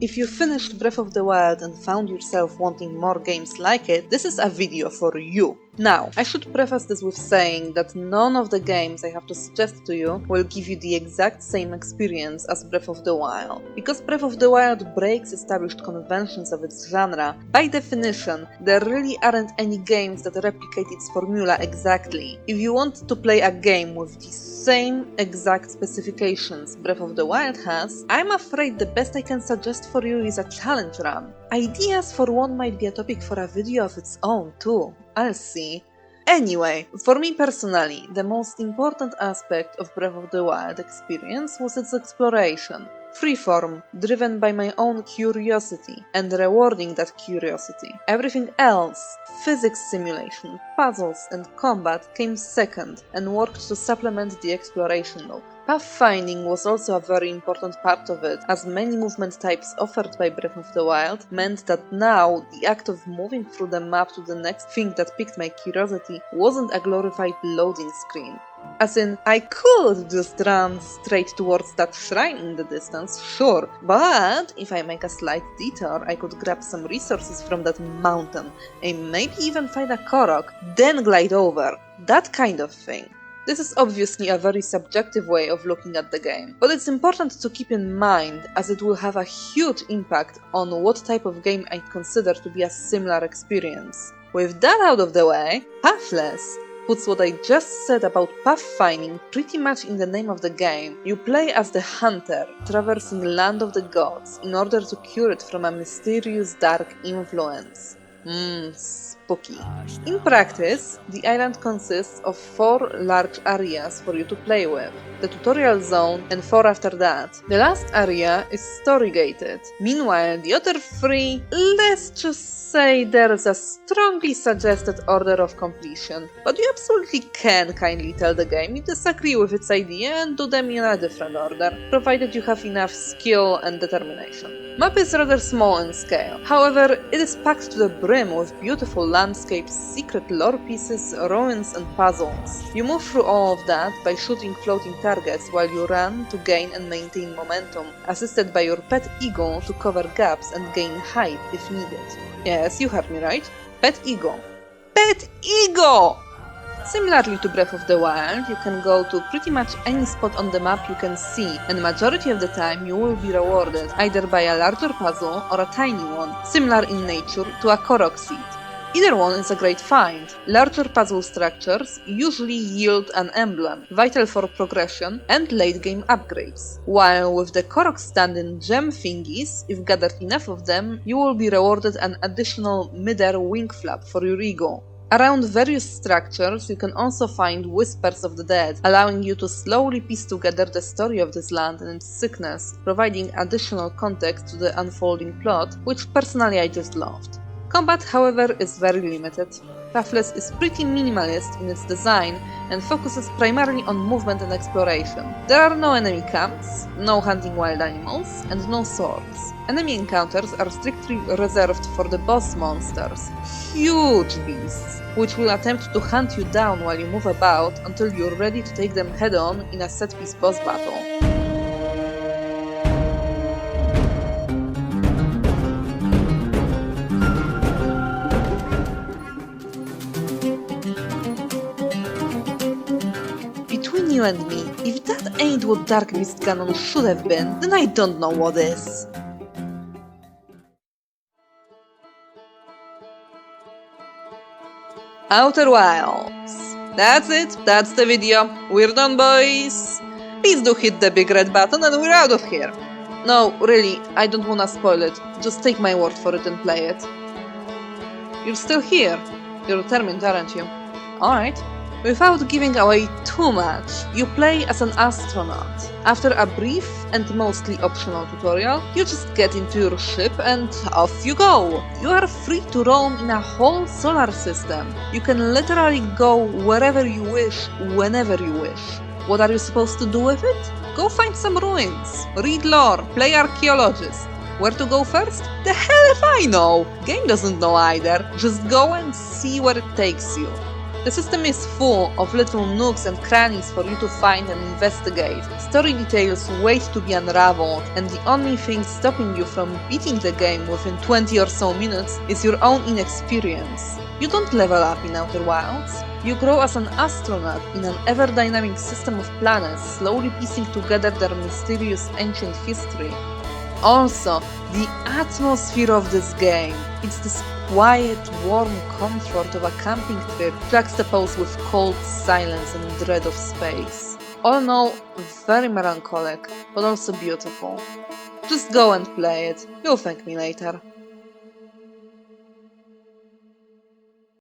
If you finished Breath of the Wild and found yourself wanting more games like it, this is a video for you. Now, I should preface this with saying that none of the games I have to suggest to you will give you the exact same experience as Breath of the Wild. Because Breath of the Wild breaks established conventions of its genre, by definition, there really aren't any games that replicate its formula exactly. If you want to play a game with the same exact specifications Breath of the Wild has, I'm afraid the best I can suggest for you is a challenge run. Ideas for one might be a topic for a video of its own too. I'll see. Anyway, for me personally, the most important aspect of Breath of the Wild experience was its exploration. Freeform, driven by my own curiosity, and rewarding that curiosity. Everything else, physics simulation, puzzles, and combat came second and worked to supplement the exploration loop. Pathfinding was also a very important part of it, as many movement types offered by Breath of the Wild meant that now the act of moving through the map to the next thing that piqued my curiosity wasn't a glorified loading screen. As in, I could just run straight towards that shrine in the distance, sure, but if I make a slight detour, I could grab some resources from that mountain, and maybe even find a Korok, then glide over. That kind of thing. This is obviously a very subjective way of looking at the game, but it's important to keep in mind as it will have a huge impact on what type of game I'd consider to be a similar experience. With that out of the way, Pathless puts what I just said about pathfinding pretty much in the name of the game. You play as the hunter, traversing Land of the Gods in order to cure it from a mysterious dark influence. Spooky. In practice, the island consists of 4 large areas for you to play with, the tutorial zone and 4 after that. The last area is story-gated. Meanwhile, the other 3, let's just say there's a strongly suggested order of completion, but you absolutely can kindly tell the game you disagree with its idea and do them in a different order, provided you have enough skill and determination. Map is rather small in scale, however, it is packed to the brim with beautiful landscapes, secret lore pieces, ruins and puzzles. You move through all of that by shooting floating targets while you run to gain and maintain momentum, assisted by your pet eagle to cover gaps and gain height if needed. Yes, you heard me right. Pet eagle. Pet eagle! Similarly to Breath of the Wild, you can go to pretty much any spot on the map you can see, and majority of the time you will be rewarded either by a larger puzzle or a tiny one, similar in nature to a Korok seed. Either one is a great find. Larger puzzle structures usually yield an emblem, vital for progression and late-game upgrades, while with the Korok stand-in gem thingies, if gathered enough of them, you will be rewarded an additional mid-air wing flap for your ego. Around various structures, you can also find Whispers of the Dead, allowing you to slowly piece together the story of this land and its sickness, providing additional context to the unfolding plot, which personally I just loved. Combat, however, is very limited. Pathless is pretty minimalist in its design and focuses primarily on movement and exploration. There are no enemy camps, no hunting wild animals, and no swords. Enemy encounters are strictly reserved for the boss monsters, huge beasts, which will attempt to hunt you down while you move about until you're ready to take them head-on in a set-piece boss battle. Between you and me, if that ain't what Dark Beast Ganon should have been, then I don't know what is. Outer Wilds. That's it, that's the video. We're done, boys. Please do hit the big red button and we're out of here. No, really, I don't wanna spoil it. Just take my word for it and play it. You're still here. You're determined, aren't you? Alright. Without giving away too much, you play as an astronaut. After a brief and mostly optional tutorial, you just get into your ship and off you go! You are free to roam in a whole solar system. You can literally go wherever you wish, whenever you wish. What are you supposed to do with it? Go find some ruins, read lore, play archaeologist. Where to go first? The hell if I know! Game doesn't know either. Just go and see where it takes you. The system is full of little nooks and crannies for you to find and investigate. Story details wait to be unraveled, and the only thing stopping you from beating the game within 20 or so minutes is your own inexperience. You don't level up in Outer Wilds. You grow as an astronaut in an ever-dynamic system of planets, slowly piecing together their mysterious ancient history. Also, the atmosphere of this game. It's this quiet, warm comfort of a camping trip juxtaposed with cold silence and dread of space. All in all, very melancholic, but also beautiful. Just go and play it. You'll thank me later.